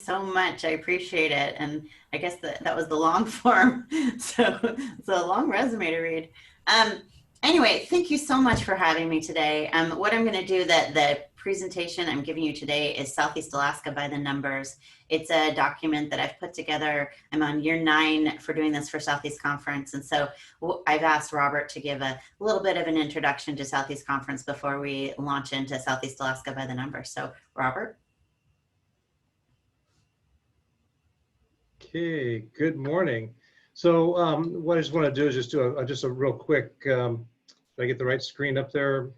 So much. I appreciate it. And I guess that was the long form. So it's a long resume to read. Um, anyway, thank you so much for having me today. What I'm going to do, that the presentation I'm giving you today is Southeast Alaska by the Numbers. It's a document that I've put together. I'm on year 9 for doing this for Southeast Conference. And so I've asked Robert to give a little bit of an introduction to Southeast Conference before we launch into Southeast Alaska by the Numbers. So Robert? Okay, good morning. So what I just want to do is just do just a real quick, did I get the right screen up there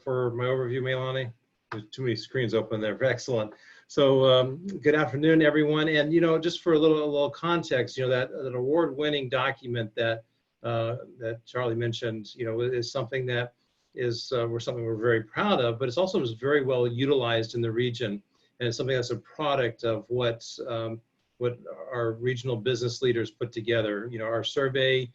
for my overview, Meilani? There's too many screens open there. Excellent. So good afternoon, everyone. And, just for a little context, that an award-winning document that that Charlie mentioned, is something that is we're very proud of, but it's also was very well utilized in the region. And it's something that's a product of what our regional business leaders put together. Our survey,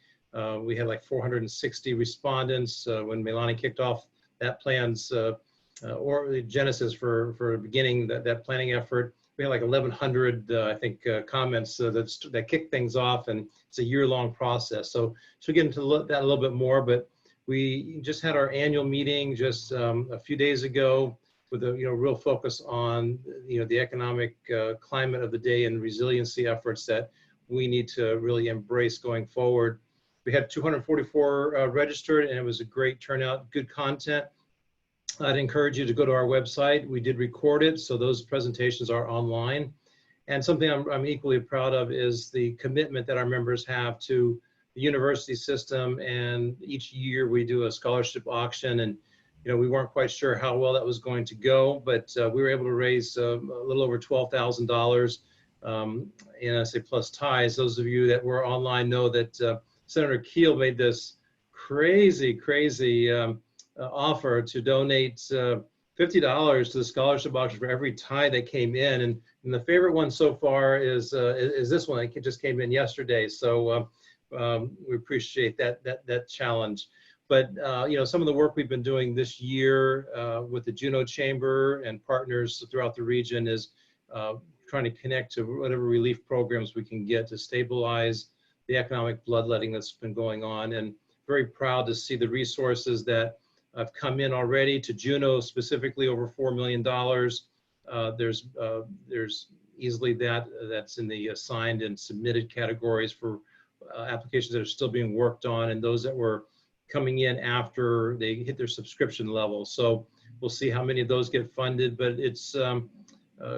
we had like 460 respondents when Meilani kicked off that plan's or the genesis for beginning that planning effort. We had like 1,100, I think, comments that kicked things off, and it's a year-long process. So she'll get into that a little bit more, but we just had our annual meeting just a few days ago, with a real focus on the economic climate of the day and resiliency efforts that we need to really embrace going forward. We had 244 registered, and it was a great turnout, good content. I'd encourage you to go to our website. We did record it, so those presentations are online. And something I'm equally proud of is the commitment that our members have to the university system. And each year we do a scholarship auction, and we weren't quite sure how well that was going to go, but we were able to raise a little over $12,000 in NSA Plus ties. Those of you that were online know that Senator Keel made this crazy offer to donate $50 to the scholarship auction for every tie that came in. And the favorite one so far is this one. It just came in yesterday. So we appreciate that challenge. But some of the work we've been doing this year with the Juneau Chamber and partners throughout the region is trying to connect to whatever relief programs we can get to stabilize the economic bloodletting that's been going on. And very proud to see the resources that have come in already to Juneau, specifically over $4 million. There's easily that's in the assigned and submitted categories for applications that are still being worked on, and those that were coming in after they hit their subscription level. So we'll see how many of those get funded, but it's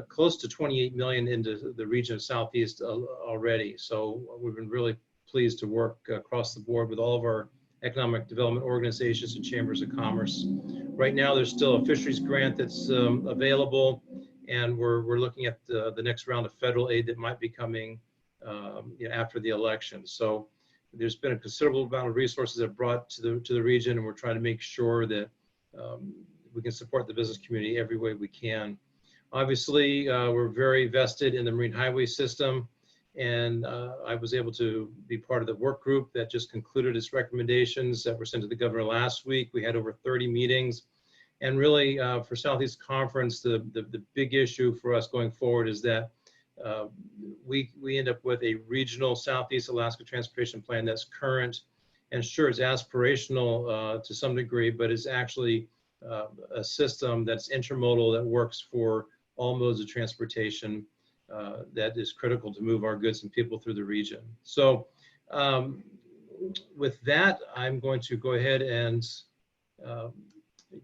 close to 28 million into the region of Southeast already. So we've been really pleased to work across the board with all of our economic development organizations and chambers of commerce. Right now, there's still a fisheries grant that's available, and we're looking at the next round of federal aid that might be coming after the election. So there's been a considerable amount of resources that are brought to the region, and we're trying to make sure that we can support the business community every way we can. Obviously, we're very vested in the Marine Highway System, and I was able to be part of the work group that just concluded its recommendations that were sent to the governor last week. We had over 30 meetings, and really for Southeast Conference, the big issue for us going forward is that we end up with a regional Southeast Alaska transportation plan that's current, and sure, it's aspirational to some degree, but it's actually a system that's intermodal that works for all modes of transportation that is critical to move our goods and people through the region. So with that, I'm going to go ahead and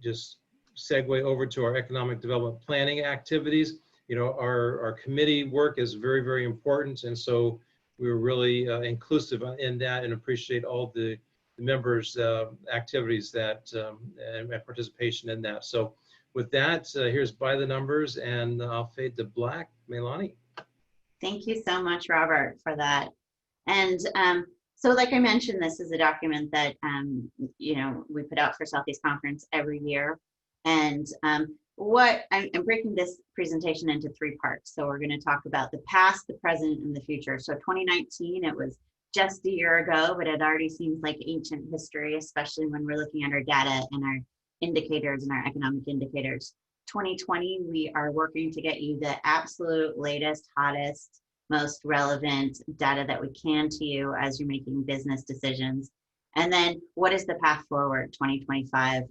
just segue over to our economic development planning activities. Our committee work is very, very important, and so we were really inclusive in that and appreciate all the members' activities that and participation in that. So with that, here's by the numbers, and I'll fade to black. Meilani. Thank you so much, Robert, for that. And so like I mentioned, this is a document that, we put out for Southeast Conference every year. And what I'm breaking this presentation into 3 parts. So we're going to talk about the past, the present, and the future. So 2019, it was just a year ago, but it already seems like ancient history, especially when we're looking at our data and our indicators and our economic indicators. 2020, we are working to get you the absolute latest, hottest, most relevant data that we can to you as you're making business decisions. And then what is the path forward, 2025?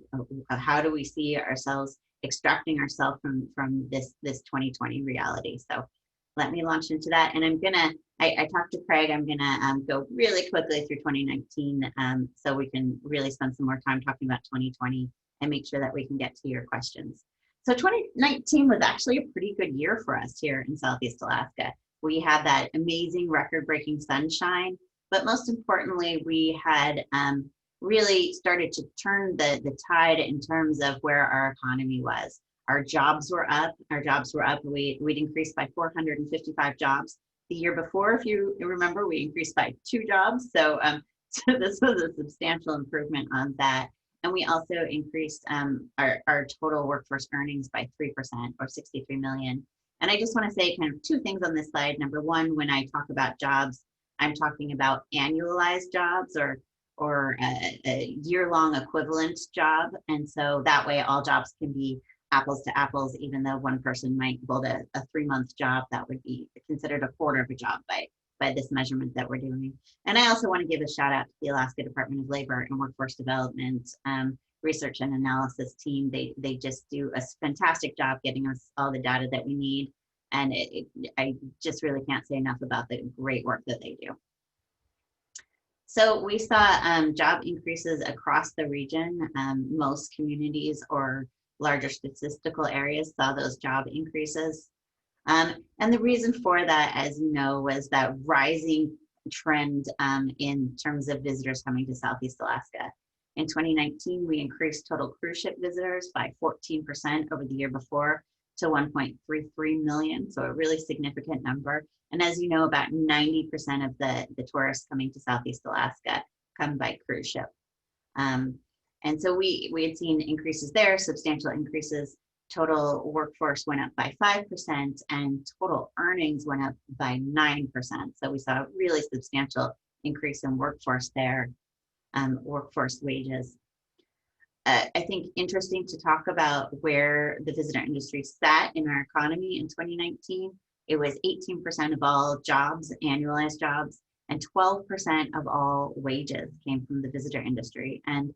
How do we see ourselves extracting ourselves from this 2020 reality? So let me launch into that. And I talked to Craig, I'm gonna go really quickly through 2019 so we can really spend some more time talking about 2020 and make sure that we can get to your questions. So 2019 was actually a pretty good year for us here in Southeast Alaska. We had that amazing record-breaking sunshine, but most importantly, we had really started to turn the tide in terms of where our economy was. Our jobs were up. We'd increased by 455 jobs. The year before, if you remember, we increased by 2 jobs. So, so this was a substantial improvement on that. And we also increased our total workforce earnings by 3% or 63 million. And I just want to say kind of 2 things on this slide. Number one, when I talk about jobs, I'm talking about annualized jobs or a year-long equivalent job. And so that way all jobs can be apples to apples, even though one person might build a 3-month job, that would be considered a quarter of a job by this measurement that we're doing. And I also want to give a shout out to the Alaska Department of Labor and Workforce Development research and analysis team. They just do a fantastic job getting us all the data that we need. And I just really can't say enough about the great work that they do. So we saw job increases across the region. Most communities or larger statistical areas saw those job increases. And the reason for that, as you know, was that rising trend in terms of visitors coming to Southeast Alaska. In 2019, we increased total cruise ship visitors by 14% over the year before to 1.33 million, so a really significant number. And as you know, about 90% of the tourists coming to Southeast Alaska come by cruise ship. And so we had seen increases there, substantial increases. Total workforce went up by 5% and total earnings went up by 9%. So we saw a really substantial increase in workforce there, workforce wages. I think interesting to talk about where the visitor industry sat in our economy in 2019. It was 18% of all jobs, annualized jobs, and 12% of all wages came from the visitor industry. And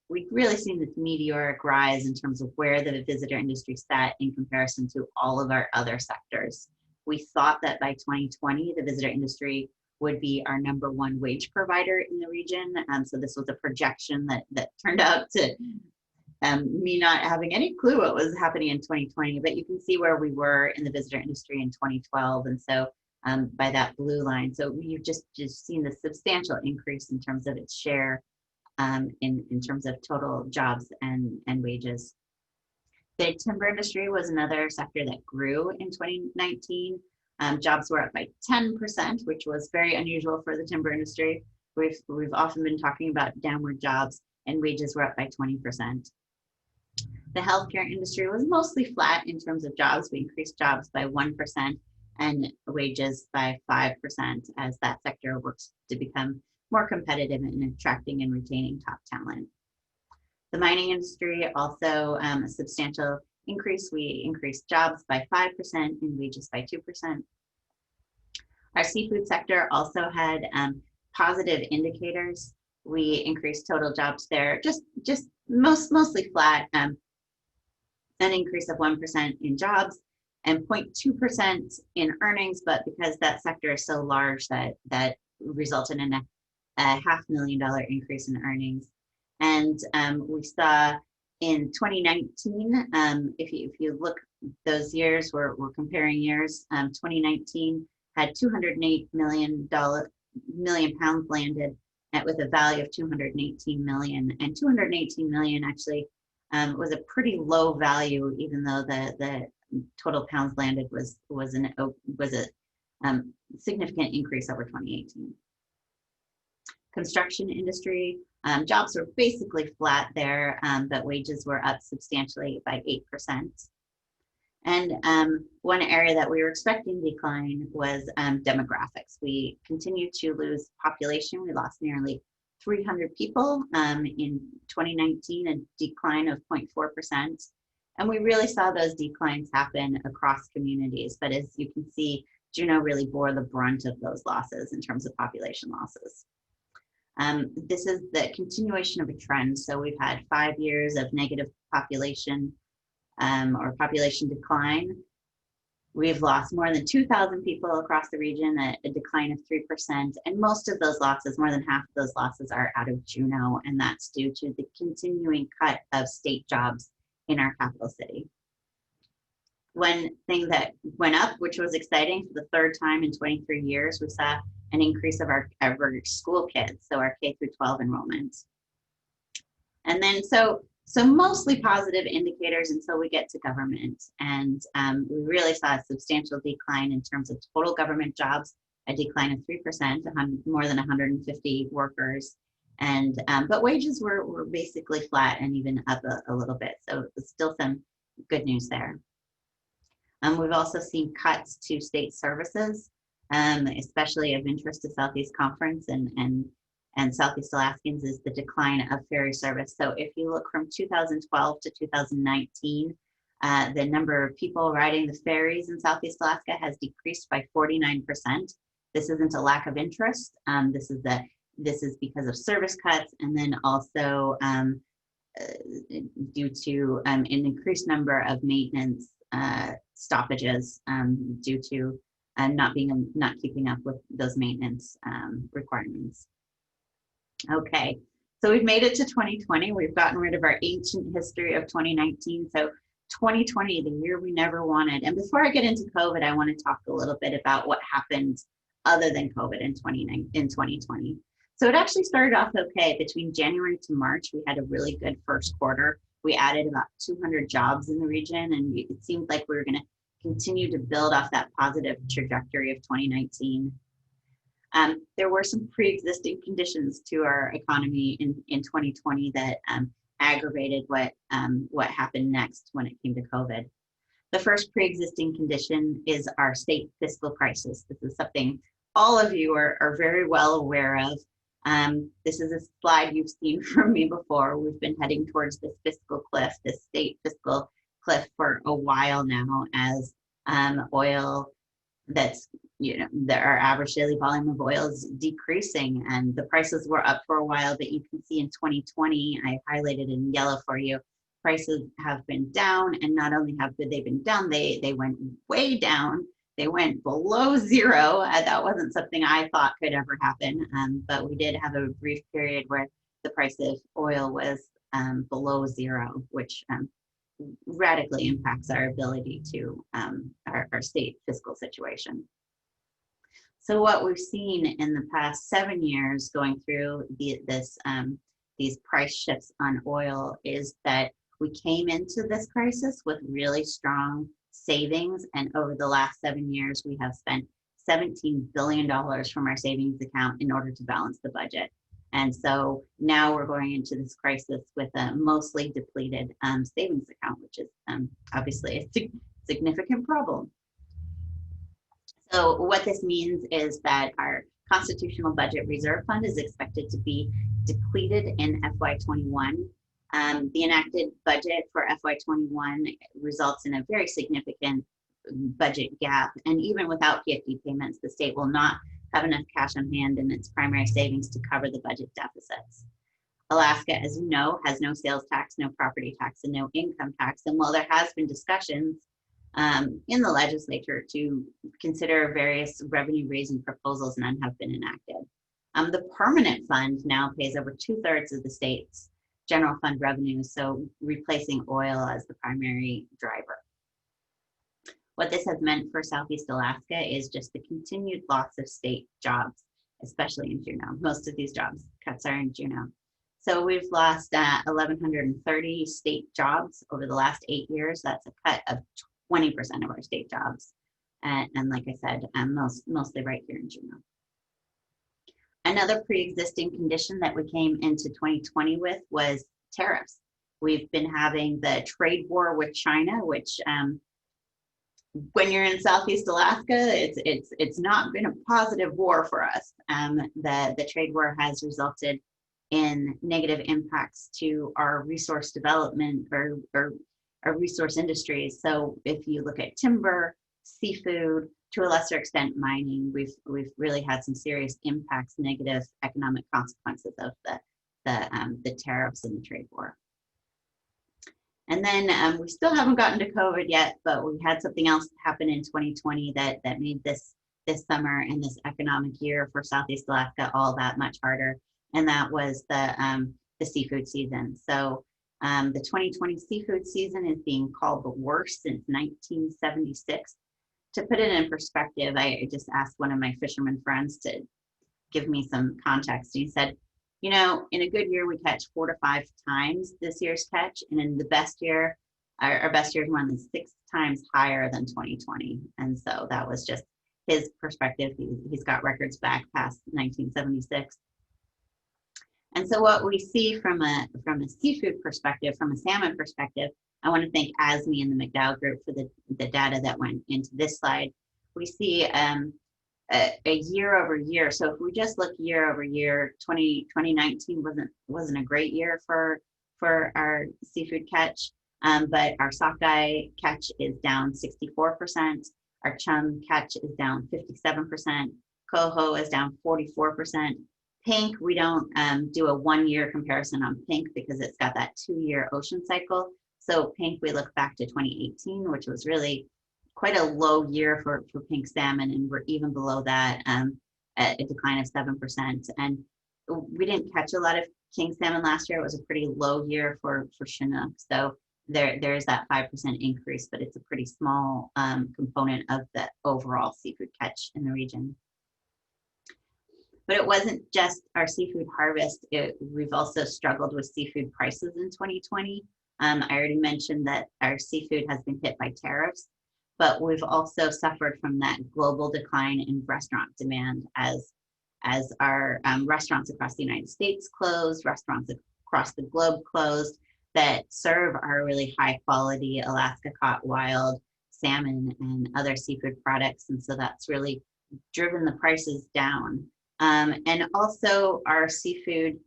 we've really seen this meteoric rise in terms of where the visitor industry sat in comparison to all of our other sectors. We thought that by 2020, the visitor industry would be our #1 wage provider in the region. So this was a projection that turned out to me not having any clue what was happening in 2020, but you can see where we were in the visitor industry in 2012. And so by that blue line, so you've just seen the substantial increase in terms of its share in terms of total jobs and wages. The timber industry was another sector that grew in 2019. Jobs were up by 10%, which was very unusual for the timber industry. We've often been talking about downward jobs, and wages were up by 20%. The healthcare industry was mostly flat in terms of jobs. We increased jobs by 1% and wages by 5% as that sector works to become more competitive in attracting and retaining top talent. The mining industry also a substantial increase. We increased jobs by 5% and wages by 2%. Our seafood sector also had positive indicators. We increased total jobs there, just mostly flat, an increase of 1% in jobs and 0.2% in earnings, but because that sector is so large that resulted in a $500,000 increase in earnings. And we saw in 2019, if you look those years, we're comparing years, 2019 had 208 million pounds landed with a value of 218 million, and 218 million actually was a pretty low value, even though the total pounds landed was a significant increase over 2018. Construction industry, jobs were basically flat there, but wages were up substantially by 8%. And one area that we were expecting decline was demographics. We continued to lose population. We lost nearly 300 people in 2019, a decline of 0.4%. And we really saw those declines happen across communities. But as you can see, Juneau really bore the brunt of those losses in terms of population losses. This is the continuation of a trend. So we've had 5 years of negative population or population decline. We've lost more than 2,000 people across the region, a decline of 3%. And most of those losses, more than half of those losses, are out of Juneau, and that's due to the continuing cut of state jobs in our capital city. One thing that went up, which was exciting, for the third time in 23 years, we saw an increase of our school kids, so our K through 12 enrollment. And then so mostly positive indicators until we get to government. And we really saw a substantial decline in terms of total government jobs, a decline of 3%, more than 150 workers. And but wages were basically flat and even up a little bit. So still some good news there. We've also seen cuts to state services, especially of interest to Southeast Conference and Southeast Alaskans, is the decline of ferry service. So if you look from 2012 to 2019, the number of people riding the ferries in Southeast Alaska has decreased by 49%. This isn't a lack of interest. This is because of service cuts, and then also due to an increased number of maintenance stoppages due to not keeping up with those maintenance requirements. Okay, so we've made it to 2020. We've gotten rid of our ancient history of 2019. So 2020, the year we never wanted. And before I get into COVID, I want to talk a little bit about what happened other than COVID in 2020. So it actually started off okay. Between January to March, we had a really good first quarter. We added about 200 jobs in the region, and it seemed like we were going to continue to build off that positive trajectory of 2019. There were some pre-existing conditions to our economy in 2020 that aggravated what happened next when it came to COVID. The first pre-existing condition is our state fiscal crisis. This is something all of you are very well aware of. This is a slide you've seen from me before. We've been heading towards this fiscal cliff, this state fiscal cliff, for a while now, as oil our average daily volume of oil is decreasing, and the prices were up for a while, but you can see in 2020, I highlighted in yellow for you, prices have been down, and not only have they been down, they went way down. They went below zero. That wasn't something I thought could ever happen, but we did have a brief period where the price of oil was below zero, which radically impacts our ability to our state fiscal situation. So what we've seen in the past 7 years going through these price shifts on oil is that we came into this crisis with really strong savings, and over the last 7 years, we have spent $17 billion from our savings account in order to balance the budget. And so now we're going into this crisis with a mostly depleted savings account, which is obviously a significant problem. So what this means is that our Constitutional Budget Reserve Fund is expected to be depleted in FY21. The enacted budget for FY21 results in a very significant budget gap, and even without PFD payments, the state will not have enough cash on hand in its primary savings to cover the budget deficits. Alaska, as you know, has no sales tax, no property tax, and no income tax. And while there has been discussions in the legislature to consider various revenue-raising proposals, none have been enacted. The permanent fund now pays over 2/3 of the state's general fund revenue, so replacing oil as the primary driver. What this has meant for Southeast Alaska is just the continued loss of state jobs, especially in Juneau. Most of these jobs cuts are in Juneau. So we've lost 1,130 state jobs over the last 8 years. That's a cut of 20% of our state jobs. And like I said, mostly right here in Juneau. Another pre-existing condition that we came into 2020 with was tariffs. We've been having the trade war with China, which when you're in Southeast Alaska, it's not been a positive war for us. The trade war has resulted in negative impacts to our resource development or resource industries. So if you look at timber, seafood, to a lesser extent mining, we've really had some serious impacts, negative economic consequences of the tariffs and the trade war. And then we still haven't gotten to COVID yet, but we had something else happen in 2020 that made this summer and this economic year for Southeast Alaska all that much harder, and that was the seafood season. So the 2020 seafood season is being called the worst since 1976. To put it in perspective, I just asked one of my fisherman friends to give me some context. He said, you know, in a good year, we catch 4 to 5 times this year's catch. And in the best year, our best year is more than 6 times higher than 2020. And so that was just his perspective. He's got records back past 1976. And so what we see from a seafood perspective, from a salmon perspective, I want to thank ASME and the McDowell Group for the data that went into this slide. We see a year over year. So if we just look year over year, 2019 wasn't a great year for our seafood catch, but our sockeye catch is down 64%. Our chum catch is down 57%. Coho is down 44%. Pink, we don't do a 1-year comparison on pink because it's got that 2-year ocean cycle. So pink, we look back to 2018, which was really quite a low year for pink salmon, and we're even below that at a decline of 7%. And we didn't catch a lot of king salmon last year. It was a pretty low year for Chinook. So there's that 5% increase, but it's a pretty small component of the overall seafood catch in the region. But it wasn't just our seafood harvest. We've also struggled with seafood prices in 2020. I already mentioned that our seafood has been hit by tariffs, but we've also suffered from that global decline in restaurant demand as our restaurants across the United States closed, restaurants across the globe closed that serve our really high quality Alaska caught wild salmon and other seafood products. And so that's really driven the prices down. And also our seafood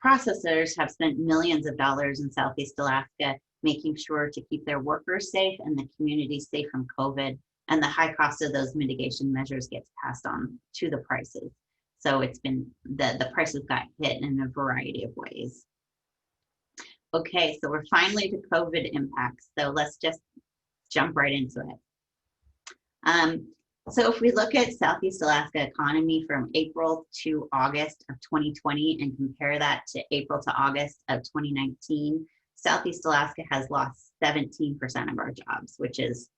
processors have spent millions of dollars in Southeast Alaska making sure to keep their workers safe and the community safe from COVID. And the high cost of those mitigation measures gets passed on to the prices. So it's been, the prices got hit in a variety of ways. Okay, so we're finally to COVID impacts. So let's just jump right into it. So if we look at Southeast Alaska economy from April to August of 2020 and compare that to April to August of 2019, Southeast Alaska has lost 17% of our jobs, which is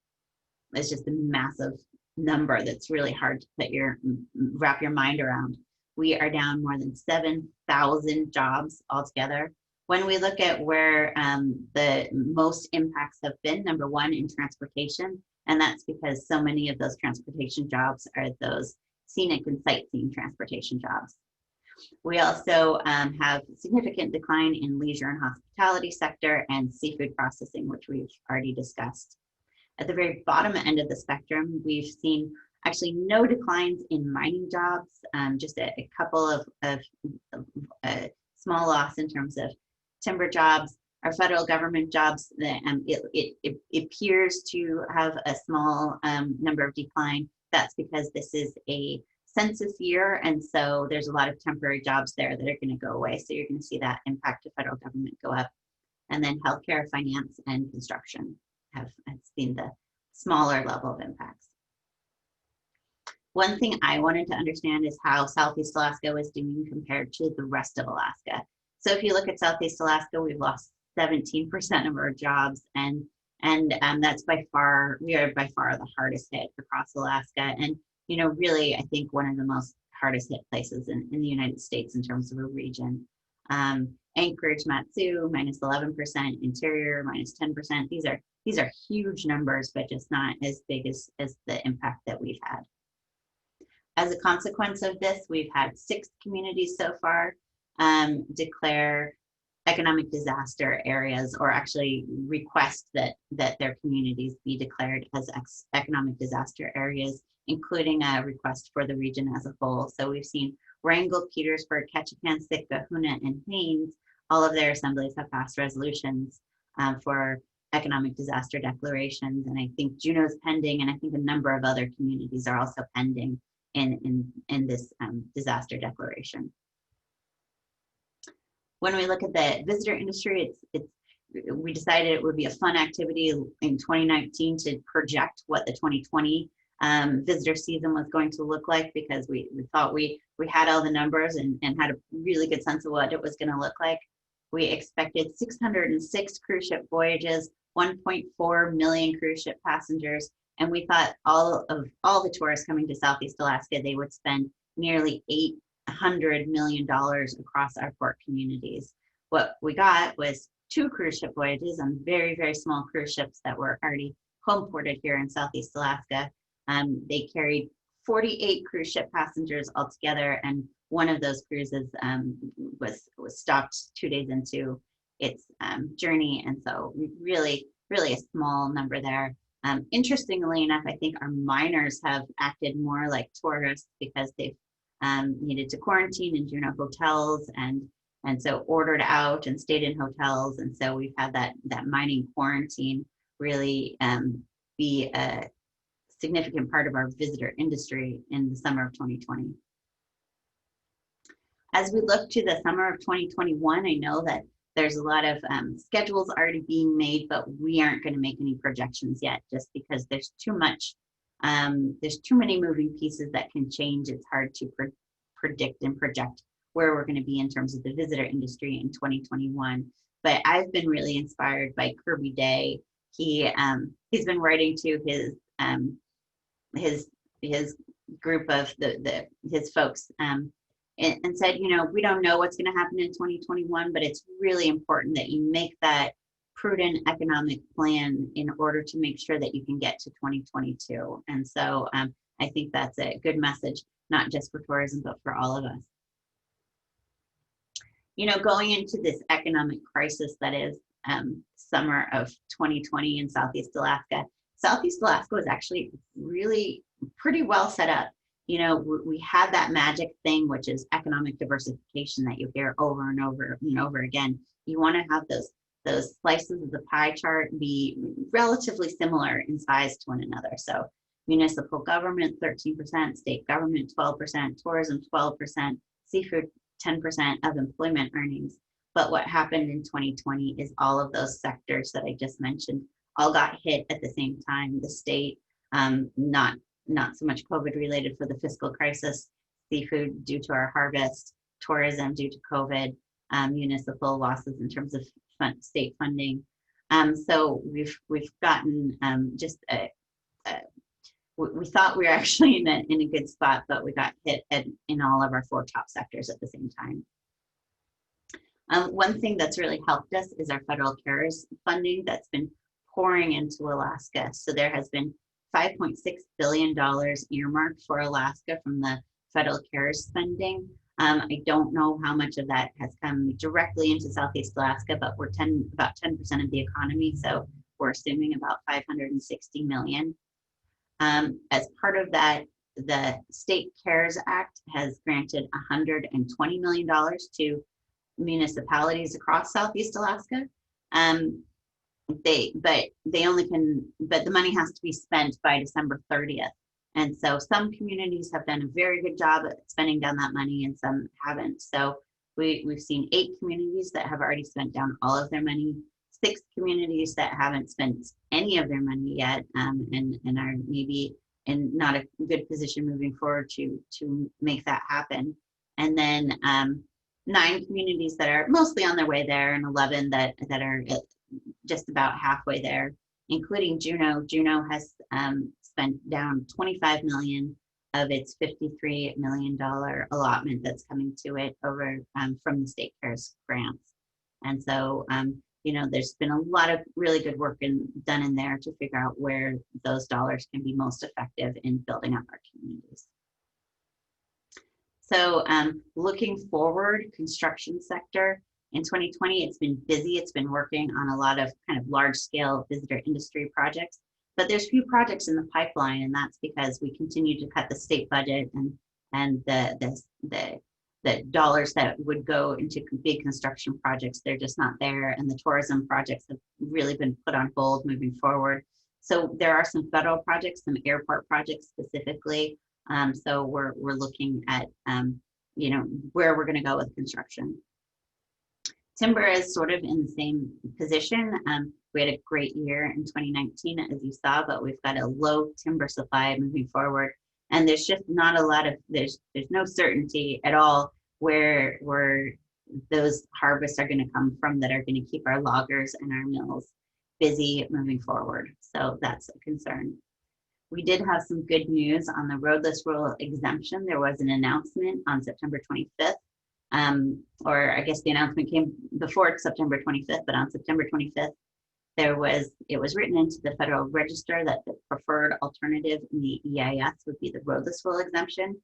just a massive number that's really hard to wrap your mind around. We are down more than 7,000 jobs altogether. When we look at where the most impacts have been, number one, in transportation, and that's because so many of those transportation jobs are those scenic and sightseeing transportation jobs. We also have significant decline in leisure and hospitality sector and seafood processing, which we've already discussed. At the very bottom end of the spectrum, we've seen actually no declines in mining jobs, just a couple of small loss in terms of timber jobs. Our federal government jobs, it appears to have a small number of decline. That's because this is a census year, and so there's a lot of temporary jobs there that are going to go away. So you're going to see that impact to federal government go up. And then healthcare, finance, and construction have seen the smaller level of impacts. One thing I wanted to understand is how Southeast Alaska was doing compared to the rest of Alaska. So if you look at Southeast Alaska, we've lost 17% of our jobs, and that's by far, we are by far the hardest hit across Alaska. And, you know, really, I think one of the most hardest hit places in the United States in terms of a region. Anchorage, Matsu, minus 11%, Interior, minus 10%. These are huge numbers, but just not as big as the impact that we've had. As a consequence of this, we've had 6 communities so far declare economic disaster areas, or actually request that their communities be declared as economic disaster areas, including a request for the region as a whole. So we've seen Wrangell, Petersburg, Ketchikan, Sitka, Hoonah, and Haines. All of their assemblies have passed resolutions for economic disaster declarations, and I think Juneau's pending, and I think a number of other communities are also pending in this disaster declaration. When we look at the visitor industry, we decided it would be a fun activity in 2019 to project what the 2020 visitor season was going to look like, because we thought we had all the numbers and had a really good sense of what it was going to look like. We expected 606 cruise ship voyages, 1.4 million cruise ship passengers, and we thought all the tourists coming to Southeast Alaska, they would spend nearly $800 million across our port communities. What we got was 2 cruise ship voyages on very, very small cruise ships that were already home ported here in Southeast Alaska. They carried 48 cruise ship passengers altogether, and one of those cruises was stopped 2 days into its journey, and so really a small number there. Interestingly enough, I think our miners have acted more like tourists because they've needed to quarantine in Juneau hotels, and so ordered out and stayed in hotels, and so we've had that mining quarantine really be a significant part of our visitor industry in the summer of 2020. As we look to the summer of 2021, I know that there's a lot of schedules already being made, but we aren't going to make any projections yet, just because there's too much, there's too many moving pieces that can change. It's hard to predict and project where we're going to be in terms of the visitor industry in 2021. But I've been really inspired by Kirby Day. He's been writing to his group of his folks and said, you know, we don't know what's going to happen in 2021, but it's really important that you make that prudent economic plan in order to make sure that you can get to 2022. And so I think that's a good message, not just for tourism, but for all of us. You know, going into this economic crisis that is summer of 2020 in Southeast Alaska was actually really pretty well set up. You know, we had that magic thing, which is economic diversification that you hear over and over and over again. You want to have those slices of the pie chart be relatively similar in size to one another. So municipal government, 13%, state government, 12%, tourism, 12%, seafood, 10% of employment earnings. But what happened in 2020 is all of those sectors that I just mentioned all got hit at the same time. The state, not so much COVID related for the fiscal crisis, seafood due to our harvest, tourism due to COVID, municipal losses in terms of state funding. So we've gotten we thought we were actually in a good spot, but we got hit in all of our 4 top sectors at the same time. One thing that's really helped us is our federal CARES funding that's been pouring into Alaska. So there has been $5.6 billion earmarked for Alaska from the federal CARES spending. I don't know how much of that has come directly into Southeast Alaska, but we're about 10% of the economy, so we're assuming about $560 million. As part of that, the State CARES Act has granted $120 million to municipalities across Southeast Alaska. But the money has to be spent by December 30th. And so some communities have done a very good job at spending down that money and some haven't. So we've seen 8 communities that have already spent down all of their money, 6 communities that haven't spent any of their money yet, and are maybe in not a good position moving forward to make that happen. And then 9 communities that are mostly on their way there, and 11 that are just about halfway there, including Juneau. Juneau has spent down $25 million of its $53 million allotment that's coming to it over from the state CARES grants. And so, you know, there's been a lot of really good work done in there to figure out where those dollars can be most effective in building up our communities. So looking forward, construction sector, in 2020, it's been busy. It's been working on a lot of kind of large scale visitor industry projects, but there's few projects in the pipeline, and that's because we continue to cut the state budget, and the the dollars that would go into big construction projects, they're just not there. And the tourism projects have really been put on hold moving forward. So there are some federal projects, some airport projects specifically. So we're looking at, you know, where we're going to go with construction. Timber is sort of in the same position. We had a great year in 2019, as you saw, but we've got a low timber supply moving forward. And there's just not a lot of, there's no certainty at all where those harvests are going to come from that are going to keep our loggers and our mills busy moving forward. So that's a concern. We did have some good news on the roadless rural exemption. There was an announcement on September 25th. Or I guess the announcement came before September 25th, but on September 25th, it was written into the Federal Register that the preferred alternative in the EIS would be the roadless rural exemption.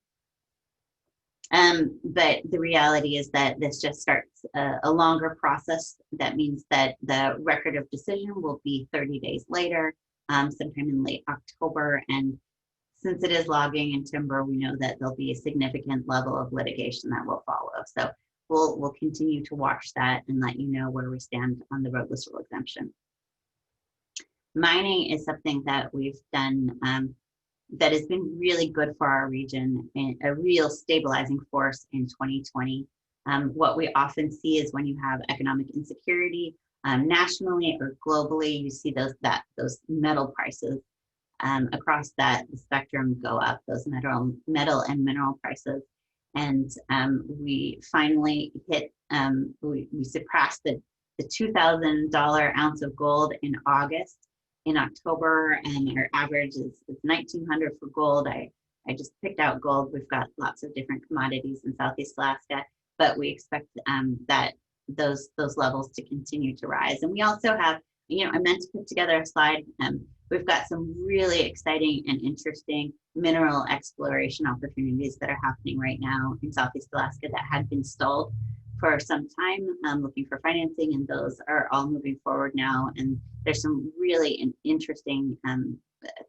But the reality is that this just starts a longer process. That means that the record of decision will be 30 days later, sometime in late October. And since it is logging and timber, we know that there'll be a significant level of litigation that will follow. So we'll continue to watch that and let you know where we stand on the roadless rural exemption. Mining is something that we've done that has been really good for our region and a real stabilizing force in 2020. What we often see is when you have economic insecurity nationally or globally, you see those metal prices across that spectrum go up, those metal and mineral prices. And we finally hit, we surpassed the $2,000 ounce of gold in August. In October, and our average is 1,900 for gold. I just picked out gold. We've got lots of different commodities in Southeast Alaska, but we expect that those levels to continue to rise. And we also have, you know, I meant to put together a slide. We've got some really exciting and interesting mineral exploration opportunities that are happening right now in Southeast Alaska that had been stalled for some time, looking for financing, and those are all moving forward now. And there's some really interesting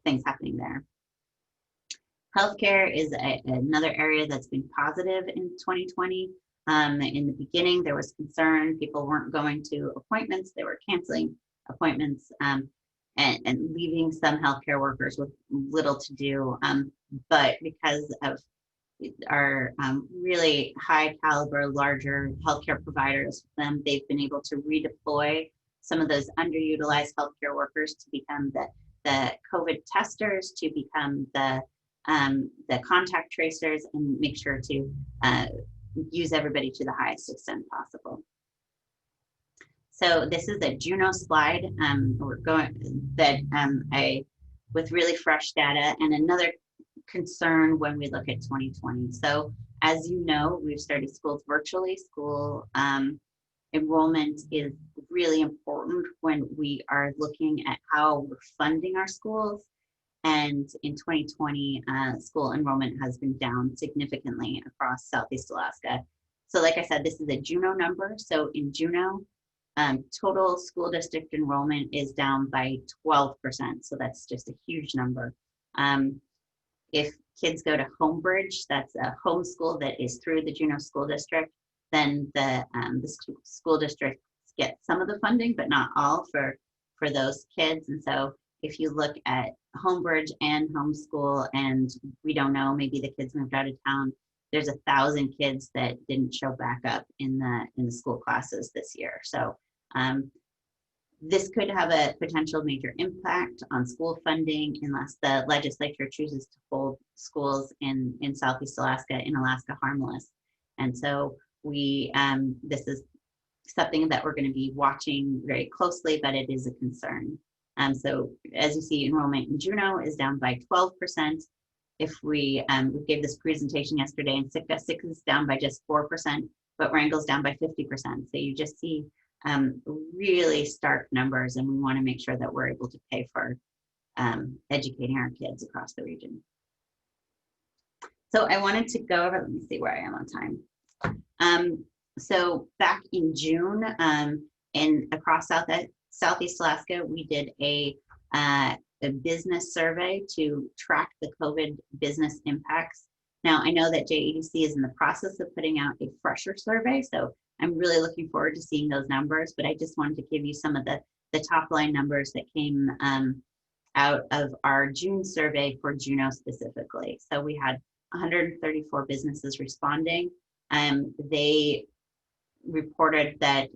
things happening there. Healthcare is another area that's been positive in 2020. In the beginning, there was concern. People weren't going to appointments. They were canceling appointments and leaving some healthcare workers with little to do. But because of our really high caliber, larger healthcare providers, they've been able to redeploy some of those underutilized healthcare workers to become the COVID testers, to become the contact tracers, and make sure to use everybody to the highest extent possible. So this is a Juno slide. We're going that with really fresh data, and another concern when we look at 2020. So as you know, we've started schools virtually. School enrollment is really important when we are looking at how we're funding our schools. And in 2020, school enrollment has been down significantly across Southeast Alaska. So like I said, this is a Juno number. So in Juno, total school district enrollment is down by 12%. So that's just a huge number. If kids go to Homebridge, that's a homeschool that is through the Juneau School District, then the school districts get some of the funding, but not all for those kids. And so if you look at Homebridge and homeschool, and we don't know, maybe the kids moved out of town, there's 1,000 kids that didn't show back up in the school classes this year. So this could have a potential major impact on school funding unless the legislature chooses to hold schools in Southeast Alaska, in Alaska, harmless. And so this is something that we're going to be watching very closely, but it is a concern. So as you see, enrollment in Juneau is down by 12%. If we gave this presentation yesterday, and Sitka 6 is down by just 4%, but Wrangell's down by 50%. So you just see really stark numbers, and we want to make sure that we're able to pay for educating our kids across the region. So I wanted to go over, let me see where I am on time. So back in June, across Southeast Alaska, we did a business survey to track the COVID business impacts. Now, I know that JEDC is in the process of putting out a fresher survey, so I'm really looking forward to seeing those numbers, but I just wanted to give you some of the top line numbers that came out of our June survey for Juneau specifically. So we had 134 businesses responding. They reported that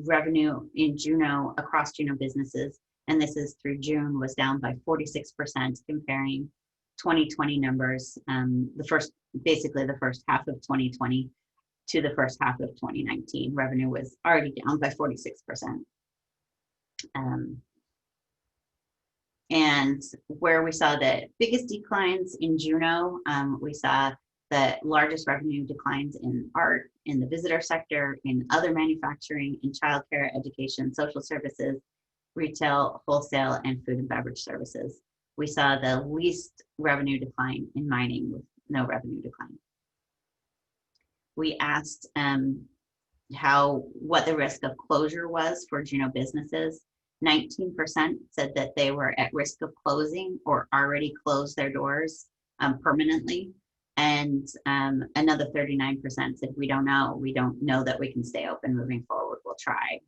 revenue in Juneau, across Juneau businesses, and this is through June, was down by 46% comparing 2020 numbers, basically the first half of 2020 to the first half of 2019. Revenue was already down by 46%. And where we saw the biggest declines in Juneau, we saw the largest revenue declines in art, in the visitor sector, in other manufacturing, in childcare, education, social services, retail, wholesale, and food and beverage services. We saw the least revenue decline in mining with no revenue decline. We asked what the risk of closure was for Juneau businesses. 19% said that they were at risk of closing or already closed their doors permanently. And another 39% said, we don't know that we can stay open moving forward. We'll try,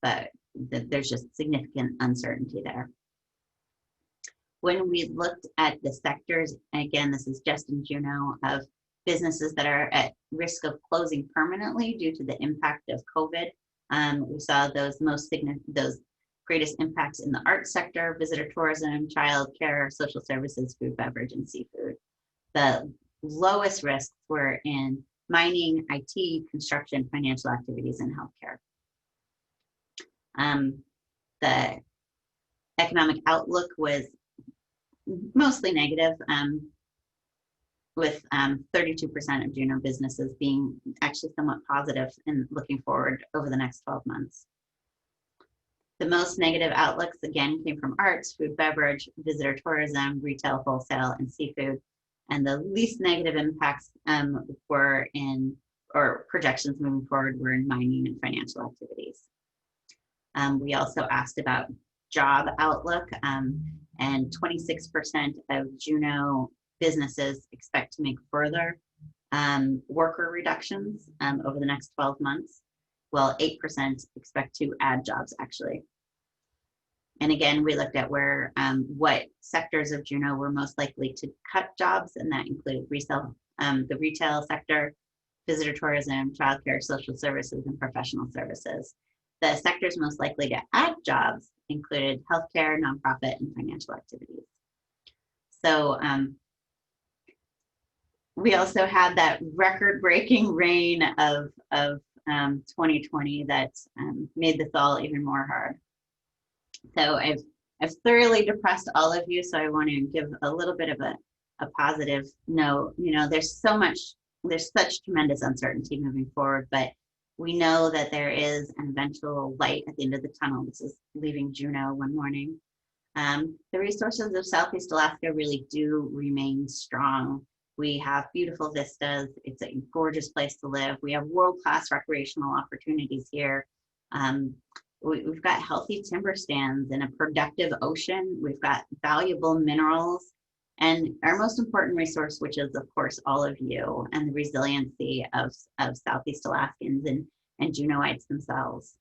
but there's just significant uncertainty there. When we looked at the sectors, and again, this is just in Juneau, of businesses that are at risk of closing permanently due to the impact of COVID, we saw those greatest impacts in the art sector, visitor tourism, childcare, social services, food, beverage, and seafood. The lowest risks were in mining, IT, construction, financial activities, and healthcare. The economic outlook was mostly negative, with 32% of Juneau businesses being actually somewhat positive and looking forward over the next 12 months. The most negative outlooks, again, came from arts, food, beverage, visitor tourism, retail, wholesale, and seafood. And the least negative impacts were in, or projections moving forward, were in mining and financial activities. We also asked about job outlook, and 26% of Juneau businesses expect to make further worker reductions over the next 12 months, while 8% expect to add jobs, actually. And again, we looked at where what sectors of Juneau were most likely to cut jobs, and that included the retail sector, visitor tourism, childcare, social services, and professional services. The sectors most likely to add jobs included healthcare, nonprofit, and financial activities. So we also had that record-breaking rain of 2020 that made this all even more hard. So I've thoroughly depressed all of you, so I want to give a little bit of a positive note. You know, there's such tremendous uncertainty moving forward, but we know that there is an eventual light at the end of the tunnel. This is leaving Juneau one morning. The resources of Southeast Alaska really do remain strong. We have beautiful vistas. It's a gorgeous place to live. We have world-class recreational opportunities here. We've got healthy timber stands and a productive ocean. We've got valuable minerals, and our most important resource, which is, of course, all of you and the resiliency of Southeast Alaskans and Juneauites themselves.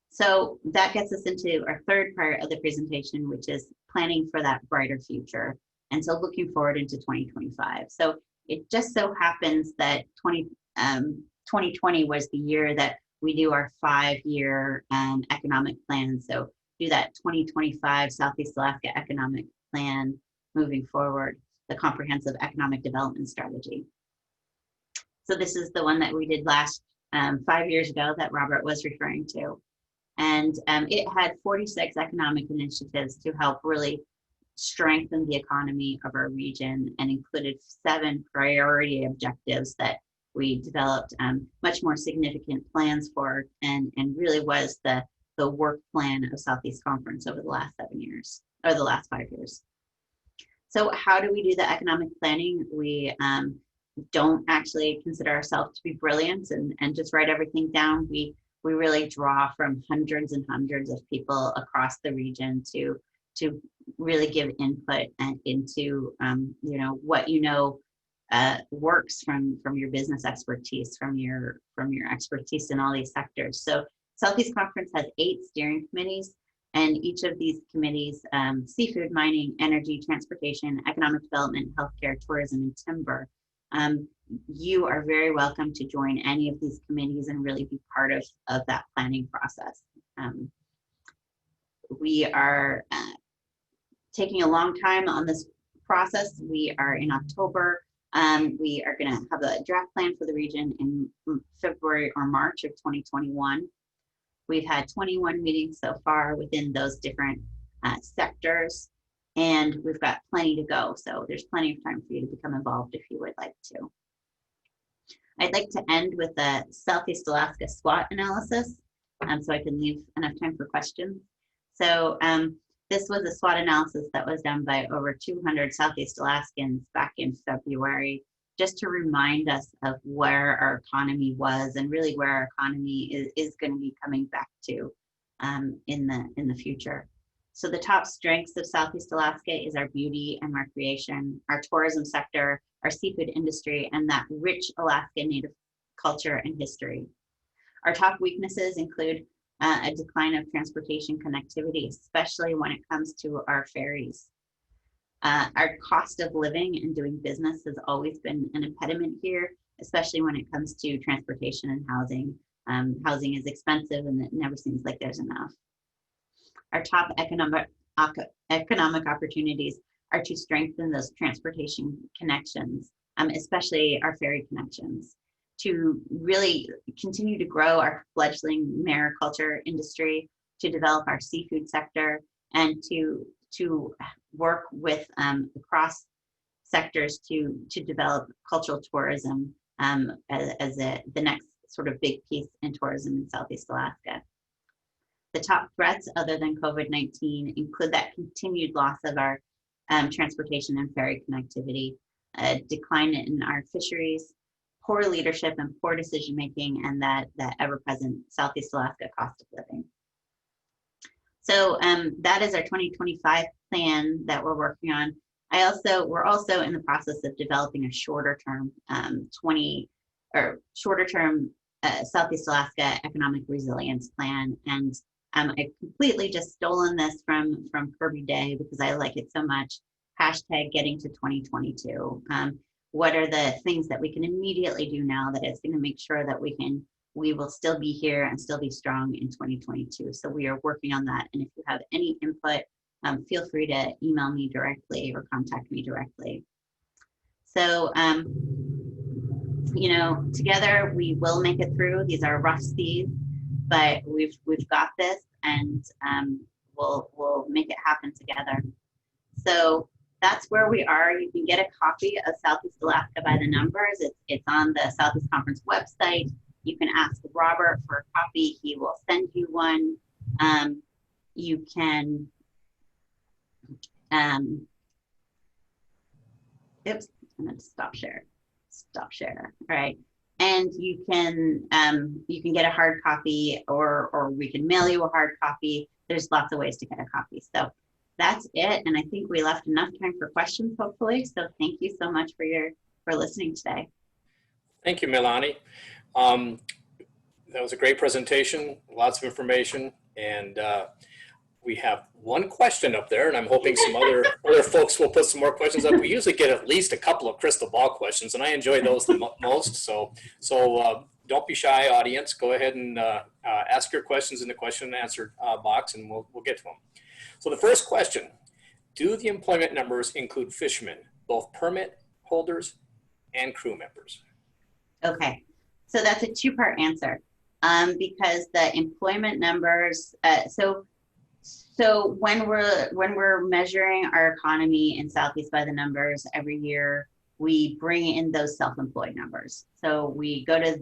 So that gets us into our third part of the presentation, which is planning for that brighter future. And so looking forward into 2025. So it just so happens that 2020 was the year that we do our 5-year economic plan. So do that 2025 Southeast Alaska Economic Plan moving forward, the Comprehensive Economic Development Strategy. So this is the one that we did last 5 years ago that Robert was referring to. And it had 46 economic initiatives to help really strengthen the economy of our region, and included 7 priority objectives that we developed much more significant plans for, and really was the work plan of Southeast Conference over the last 7 years, or the last 5 years. So how do we do the economic planning? We don't actually consider ourselves to be brilliant and just write everything down. We really draw from hundreds and hundreds of people across the region to really give input and into what works from your business expertise, from your expertise in all these sectors. So Southeast Conference has 8 steering committees, and each of these committees, seafood, mining, energy, transportation, economic development, healthcare, tourism, and timber. You are very welcome to join any of these committees and really be part of that planning process. We are taking a long time on this process. We are in October. We are going to have a draft plan for the region in February or March of 2021. We've had 21 meetings so far within those different sectors, and we've got plenty to go. So there's plenty of time for you to become involved if you would like to. I'd like to end with a Southeast Alaska SWOT analysis, so I can leave enough time for questions. So this was a SWOT analysis that was done by over 200 Southeast Alaskans back in February, just to remind us of where our economy was and really where our economy is going to be coming back to in the future. So the top strengths of Southeast Alaska is our beauty and recreation, our tourism sector, our seafood industry, and that rich Alaska Native culture and history. Our top weaknesses include a decline of transportation connectivity, especially when it comes to our ferries. Our cost of living and doing business has always been an impediment here, especially when it comes to transportation and housing. Housing is expensive and it never seems like there's enough. Our top economic opportunities are to strengthen those transportation connections, especially our ferry connections, to really continue to grow our fledgling mariculture industry, to develop our seafood sector, and to work with across sectors to develop cultural tourism as the next sort of big piece in tourism in Southeast Alaska. The top threats other than COVID-19 include that continued loss of our transportation and ferry connectivity, a decline in our fisheries, poor leadership and poor decision-making, and that ever-present Southeast Alaska cost of living. So that is our 2025 plan that we're working on. We're also in the process of developing a shorter-term Southeast Alaska economic resilience plan, and I've completely just stolen this from Kirby Day because I like it so much. Hashtag getting to 2022. What are the things that we can immediately do now that is going to make sure that we will still be here and still be strong in 2022? So we are working on that. And if you have any input, feel free to email me directly or contact me directly. So, together we will make it through. These are rough seas, but we've got this, and we'll make it happen together. So that's where we are. You can get a copy of Southeast Alaska by the Numbers. It's on the Southeast Conference website. You can ask Robert for a copy. He will send you one. You can, oops, I'm going to stop share. All right. And you can get a hard copy, or we can mail you a hard copy. There's lots of ways to get a copy. So that's it. And I think we left enough time for questions, hopefully. So thank you so much for listening today. Thank you, Meilani. That was a great presentation, lots of information, and we have one question up there, and I'm hoping some other folks will put some more questions up. We usually get at least a couple of crystal ball questions, and I enjoy those the most. So don't be shy, audience. Go ahead and ask your questions in the question and answer box, and we'll get to them. So the first question: do the employment numbers include fishermen, both permit holders and crew members? Okay, so that's a two-part answer, because the employment numbers. So when we're measuring our economy in Southeast by the Numbers every year, we bring in those self-employed numbers. So we go to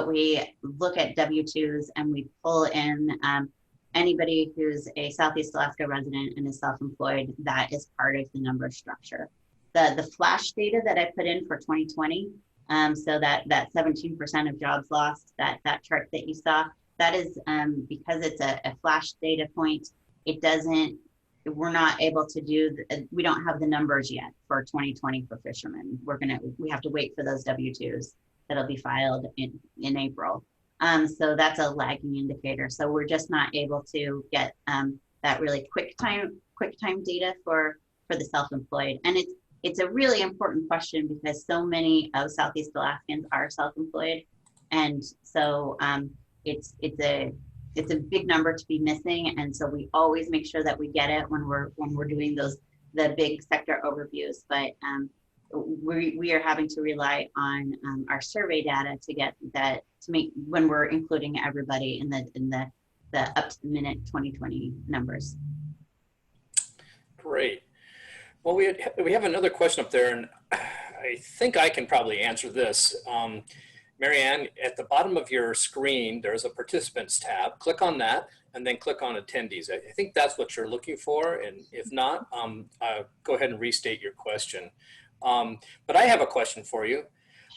we look at W-2s and we pull in anybody who's a Southeast Alaska resident and is self-employed. That is part of the number structure. The flash data that I put in for 2020, so that 17% of jobs lost, that chart that you saw, that is because it's a flash data point. It doesn't we're not able to do, we don't have the numbers yet for 2020 for fishermen. We have to wait for those W-2s that'll be filed in April. So that's a lagging indicator. So we're just not able to get that really quick time data for the self-employed. And it's a really important question because so many of Southeast Alaskans are self-employed. And so it's a big number to be missing. And so we always make sure that we get it when we're doing the big sector overviews. But we are having to rely on our survey data to get that, to make, when we're including everybody in the up to the minute 2020 numbers. Great. Well, we have another question up there, and I think I can probably answer this. Marianne, at the bottom of your screen, there's a participants tab. Click on that and then click on attendees. I think that's what you're looking for. And if not, go ahead and restate your question. But I have a question for you.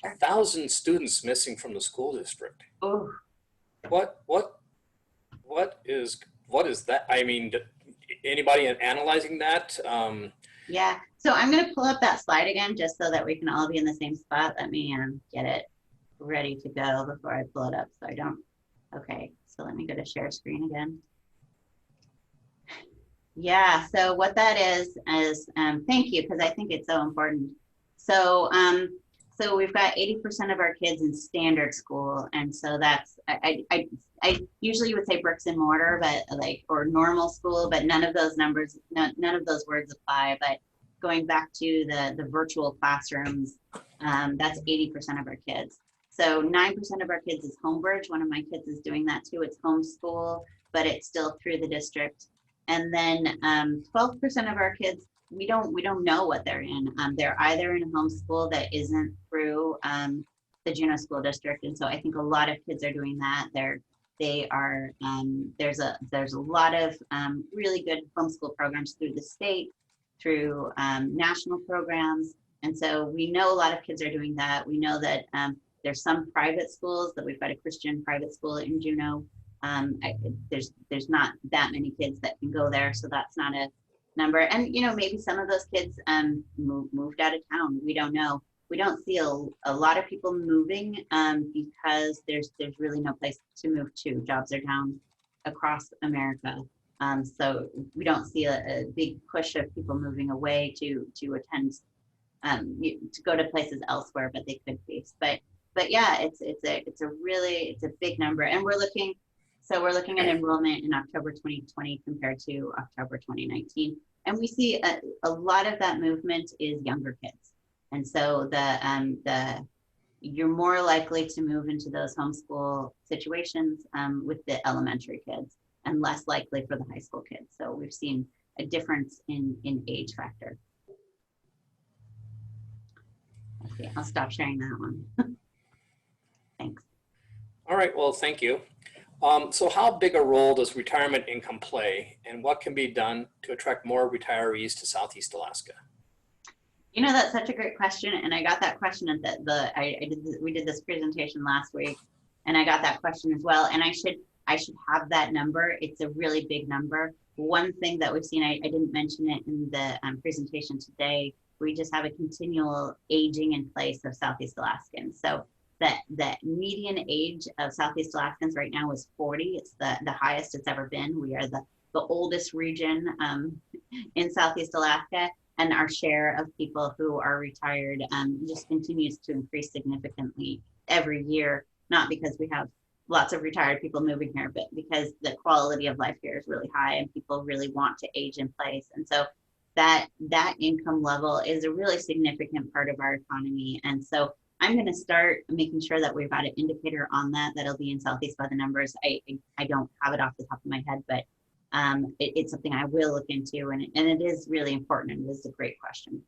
Sure. 1,000 students missing from the school district. Oh. What is that? I mean, anybody analyzing that? Yeah, so I'm going to pull up that slide again just so that we can all be in the same spot. Let me get it ready to go before I pull it up so I don't. Okay, so let me go to share screen again. Yeah, so what that is thank you, because I think it's so important. So so we've got 80% of our kids in standard school, and so that's I usually would say bricks and mortar, but or normal school, but none of those numbers, none of those words apply. But going back to the virtual classrooms, that's 80% of our kids. So 9% of our kids is Homebridge. One of my kids is doing that too. It's homeschool, but it's still through the district. And then 12% of our kids, we don't know what they're in. They're either in a homeschool that isn't through the Juneau School District, and so I think a lot of kids are doing that. They are there's a lot of really good homeschool programs through the state, through national programs, and so we know a lot of kids are doing that. We know that there's some private schools, that we've got a Christian private school in Juneau. There's not that many kids that can go there, so that's not a number. And maybe some of those kids moved out of town. We don't know. We don't see a lot of people moving because there's really no place to move to. Jobs are down across America, so we don't see a big push of people moving away to attend to go to places elsewhere, but they could be. But yeah, it's a big number, and we're looking at enrollment in October 2020 compared to October 2019, and we see a lot of that movement is younger kids. And so you're more likely to move into those homeschool situations with the elementary kids, and less likely for the high school kids. So we've seen a difference in age factor. Okay, I'll stop sharing that one. Thanks. All right, well, thank you. So how big a role does retirement income play, and what can be done to attract more retirees to Southeast Alaska? That's such a great question, and I got that question at we did this presentation last week, and I got that question as well. And I should have that number. It's a really big number. One thing that we've seen, I didn't mention it in the presentation today. We just have a continual aging in place of Southeast Alaskans. So that median age of Southeast Alaskans right now is 40. It's the highest it's ever been. We are the oldest region in Southeast Alaska. And our share of people who are retired just continues to increase significantly every year, not because we have lots of retired people moving here, but because the quality of life here is really high and people really want to age in place. And so that income level is a really significant part of our economy. And so I'm going to start making sure that we've got an indicator on that. That'll be in Southeast by the numbers. I don't have it off the top of my head, but it's something I will look into, and it is really important, and it is a great question.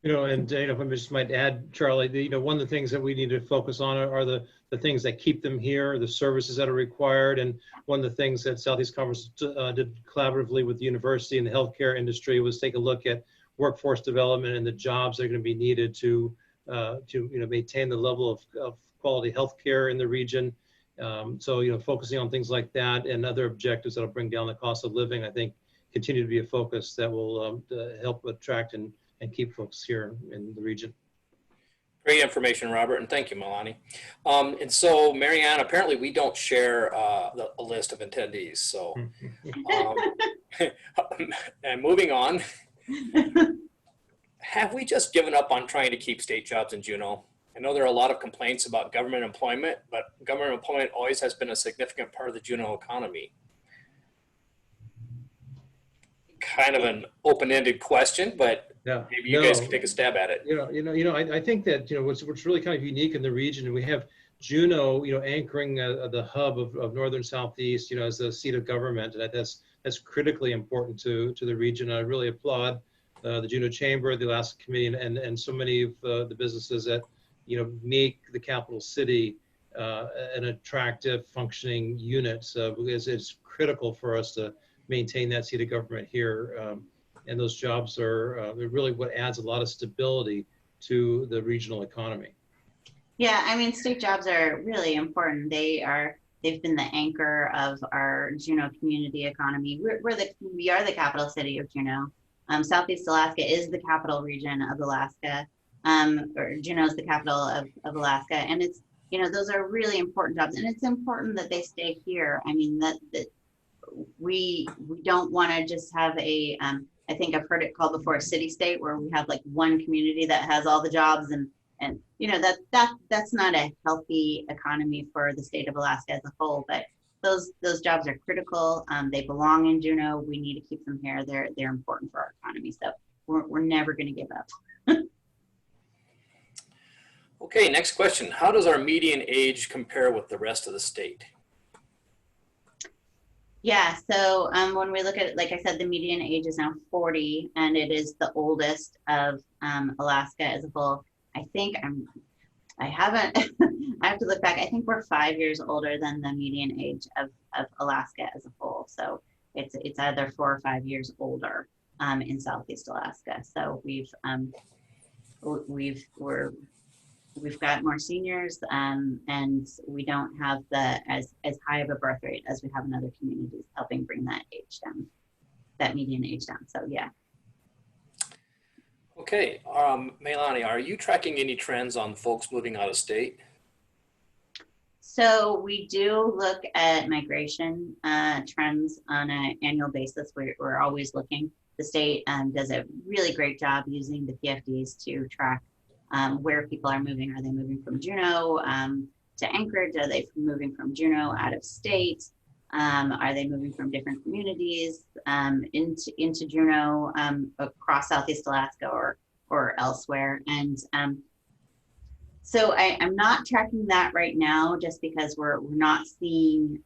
And if I just might add, Charlie, one of the things that we need to focus on are the things that keep them here, the services that are required. And one of the things that Southeast Conference did collaboratively with the university and the healthcare industry was take a look at workforce development and the jobs that are going to be needed to maintain the level of quality healthcare in the region. So focusing on things like that and other objectives that'll bring down the cost of living, I think continue to be a focus that will help attract and keep folks here in the region. Great information, Robert, and thank you, Meilani. And so, Marianne, apparently we don't share a list of attendees. So, and moving on, have we just given up on trying to keep state jobs in Juneau? I know there are a lot of complaints about government employment, but government employment always has been a significant part of the Juneau economy. Kind of an open-ended question, but Yeah. maybe you guys can take a stab at it. I think that, what's really kind of unique in the region, and we have Juneau, anchoring the hub of northern southeast, as the seat of government, and that's critically important to the region. I really applaud the Juneau Chamber, the Alaska Committee, and so many of the businesses that make the capital city an attractive, functioning unit, because it's critical for us to maintain that seat of government here. And those jobs are they're really what adds a lot of stability to the regional economy. Yeah, I mean, state jobs are really important. They've been the anchor of our Juneau community economy. We are the capital city of Juneau. Southeast Alaska is the capital region of Alaska, or Juneau is the capital of Alaska, and it's those are really important jobs, and it's important that they stay here. I mean that we don't want to just have a I think I've heard it called before a city state, where we have like one community that has all the jobs, and that's not a healthy economy for the state of Alaska as a whole. But those jobs are critical. They belong in Juneau. We need to keep them here. They're important for our economy. So we're never going to give up. Okay, next question. How does our median age compare with the rest of the state? Yeah, so when we look at it, like I said, the median age is now 40, and it is the oldest of Alaska as a whole. I haven't, I have to look back. I think we're 5 years older than the median age of Alaska as a whole. So it's either 4 or 5 years older in Southeast Alaska. So we've got more seniors, and we don't have as high of a birth rate as we have in other communities, helping bring that age down, that median age down. So yeah. Okay, Meilani, are you tracking any trends on folks moving out of state? So we do look at migration trends on an annual basis. We're always looking. The state does a really great job using the PFDs to track where people are moving. Are they moving from Juneau to Anchorage? Are they moving from Juneau out of state? Are they moving from different communities into Juneau, across Southeast Alaska or elsewhere? And so I'm not tracking that right now, just because we're not seeing,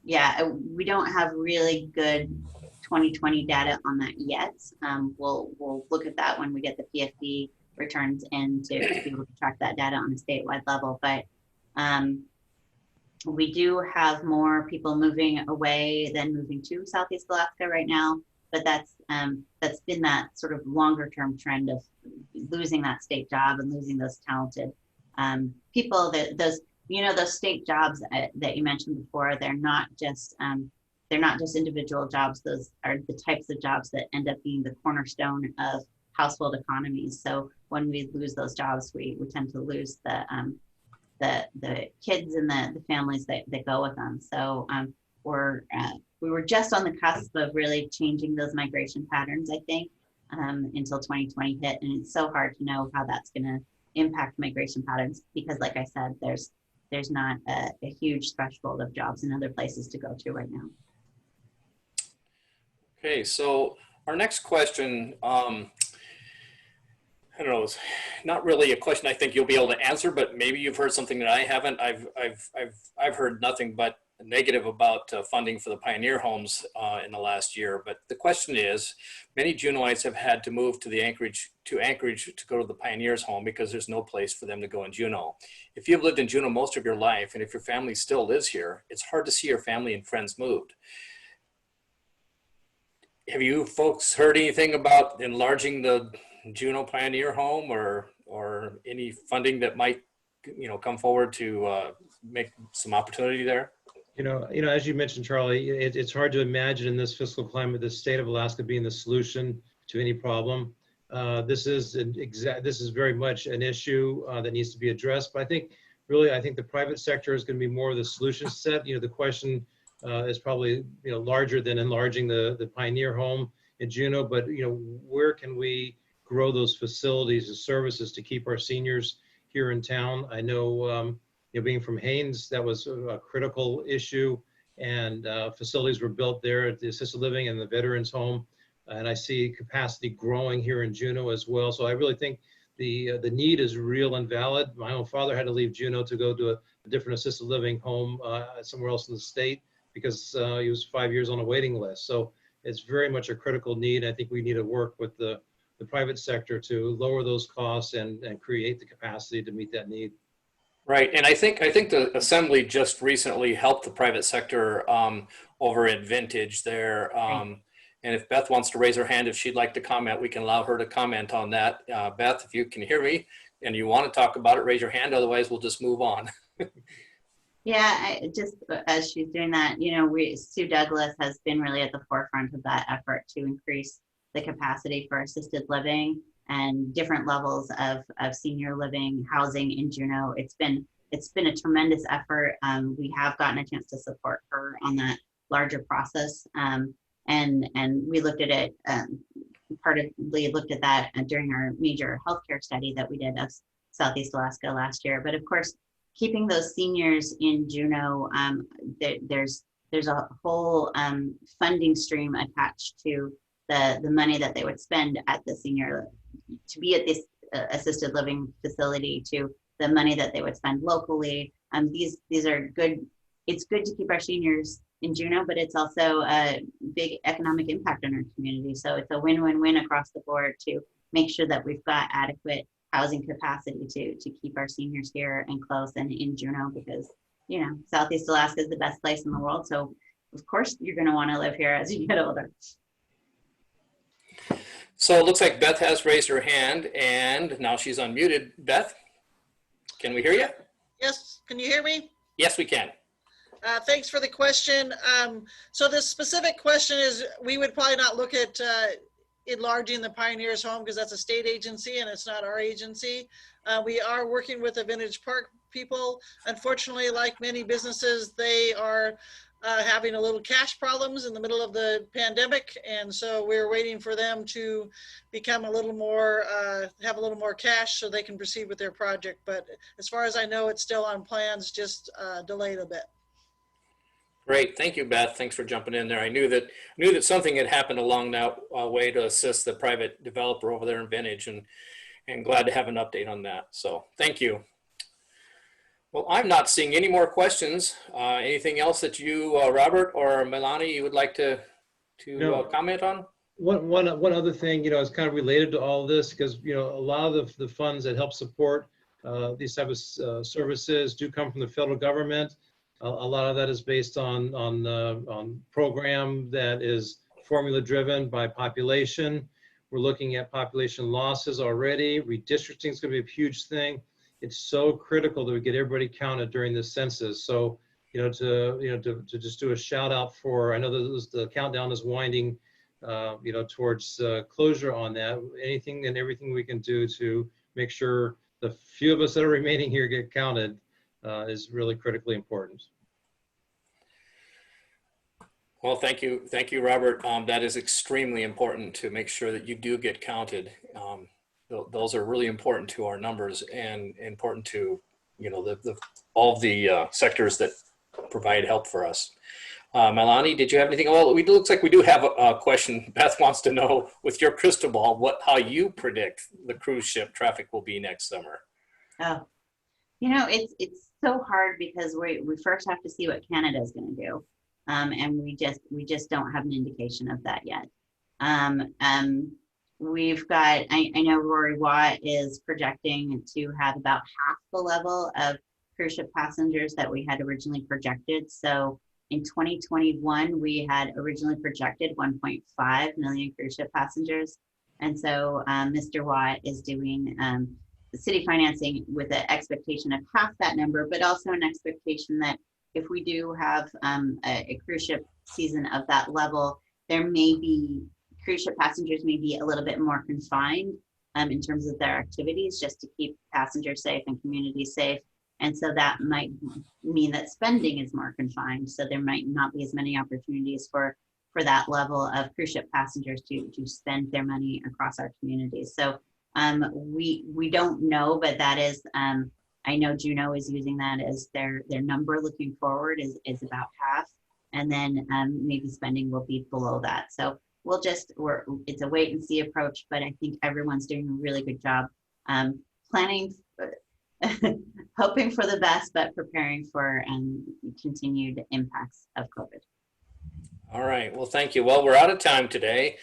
we don't have really good 2020 data on that yet. We'll look at that when we get the PFD returns in to be able to track that data on a statewide level. But we do have more people moving away than moving to Southeast Alaska right now. But that's been that sort of longer term trend of losing that state job and losing those talented people. Those state jobs that you mentioned before, they're not just individual jobs. Those are the types of jobs that end up being the cornerstone of household economies. So when we lose those jobs, we tend to lose the kids and the families that go with them. So we were just on the cusp of really changing those migration patterns, I think, until 2020 hit. And it's so hard to know how that's going to impact migration patterns, because like I said, there's not a huge threshold of jobs in other places to go to right now. Okay, so our next question, I don't know, it's not really a question I think you'll be able to answer, but maybe you've heard something that I haven't. I've heard nothing but negative about funding for the pioneer homes in the last year. But the question is, many Juneauites have had to move to Anchorage to go to the pioneers home because there's no place for them to go in Juneau. If you've lived in Juneau most of your life, and if your family still lives here, it's hard to see your family and friends moved. Have you folks heard anything about enlarging the Juneau Pioneer Home, or any funding that might come forward to make some opportunity there? As you mentioned, Charlie, it's hard to imagine in this fiscal climate, the state of Alaska being the solution to any problem. This is very much an issue that needs to be addressed. But I think the private sector is going to be more of the solution set. The question is probably larger than enlarging the Pioneer Home in Juneau. But where can we grow those facilities and services to keep our seniors here in town? I know. Being from Haines, that was a critical issue, and facilities were built there at the assisted living and the veterans home. And I see capacity growing here in Juneau as well. So I really think the need is real and valid. My own father had to leave Juneau to go to a different assisted living home somewhere else in the state because he was 5 years on a waiting list. So it's very much a critical need. I think we need to work with the private sector to lower those costs and create the capacity to meet that need. Right, and I think the Assembly just recently helped the private sector over at Vintage there. And if Beth wants to raise her hand, if she'd like to comment, we can allow her to comment on that. Beth, if you can hear me and you want to talk about it, raise your hand. Otherwise, we'll just move on. Yeah, just as she's doing that, Sue Douglas has been really at the forefront of that effort to increase the capacity for assisted living and different levels of senior living housing in Juneau. It's been a tremendous effort. We have gotten a chance to support her on that larger process. And we looked at it, partly looked at that during our major healthcare study that we did of Southeast Alaska last year. But of course, keeping those seniors in Juneau, there's a whole funding stream attached to the money that they would spend at the senior, to be at this assisted living facility, to the money that they would spend locally. These are good. It's good to keep our seniors in Juneau, but it's also a big economic impact on our community. So it's a win-win-win across the board to make sure that we've got adequate housing capacity to keep our seniors here and close and in Juneau, because Southeast Alaska is the best place in the world. So of course you're going to want to live here as you get older. So it looks like Beth has raised her hand and now she's unmuted. Beth, can we hear you? Yes, can you hear me? Yes, we can. Thanks for the question. So the specific question is, we would probably not look at enlarging the Pioneers Home because that's a state agency and it's not our agency. We are working with the Vintage Park people. Unfortunately, like many businesses, they are having a little cash problems in the middle of the pandemic. And so we're waiting for them to become a little more, have a little more cash so they can proceed with their project. But as far as I know, it's still on plans, just delayed a bit. Great, thank you, Beth. Thanks for jumping in there. I knew that something had happened along that way to assist the private developer over there in Vintage, and glad to have an update on that. So thank you. Well, I'm not seeing any more questions. Anything else that you, Robert or Meilani, you would like to comment on? One other thing, is kind of related to all this, because a lot of the funds that help support these type of services do come from the federal government. A lot of that is based on program that is formula driven by population. We're looking at population losses already. Redistricting is going to be a huge thing. It's so critical that we get everybody counted during this census. So, to just do a shout out for, I know that the countdown is winding, towards closure on that. Anything and everything we can do to make sure the few of us that are remaining here get counted is really critically important. Well, thank you, Robert. That is extremely important to make sure that you do get counted. Those are really important to our numbers and important to all the sectors that provide help for us. Meilani, did you have anything? Well, it looks like we do have a question. Beth wants to know, with your crystal ball, how you predict the cruise ship traffic will be next summer. Oh, it's so hard because we first have to see what Canada is going to do, and we just don't have an indication of that yet. We've got, I know Rory Watt is projecting to have about half the level of cruise ship passengers that we had originally projected. So in 2021, we had originally projected 1.5 million cruise ship passengers. And so Mr. Watt is doing the city financing with an expectation of half that number, but also an expectation that if we do have a cruise ship season of that level, there may be cruise ship passengers may be a little bit more confined in terms of their activities, just to keep passengers safe and communities safe. And so that might mean that spending is more confined. So there might not be as many opportunities for that level of cruise ship passengers to spend their money across our communities. So we don't know, but that is, I know Juneau is using that as their number looking forward is about half. And then maybe spending will be below that. So it's a wait and see approach, but I think everyone's doing a really good job planning, hoping for the best, but preparing for continued impacts of COVID. All right. Well, thank you. Well, we're out of time today.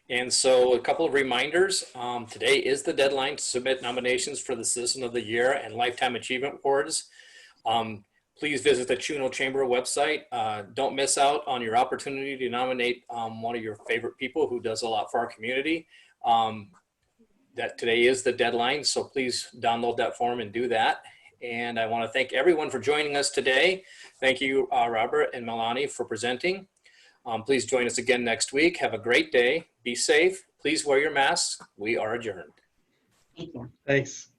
And so a couple of reminders. Today is the deadline to submit nominations for the Citizen of the Year and Lifetime Achievement Awards. Please visit the Juneau Chamber website. Don't miss out on your opportunity to nominate one of your favorite people who does a lot for our community. That today is the deadline, so please download that form and do that. And I want to thank everyone for joining us today. Thank you, Robert and Meilani, for presenting. Please join us again next week. Have a great day. Be safe. Please wear your masks. We are adjourned. Thank you. Thanks.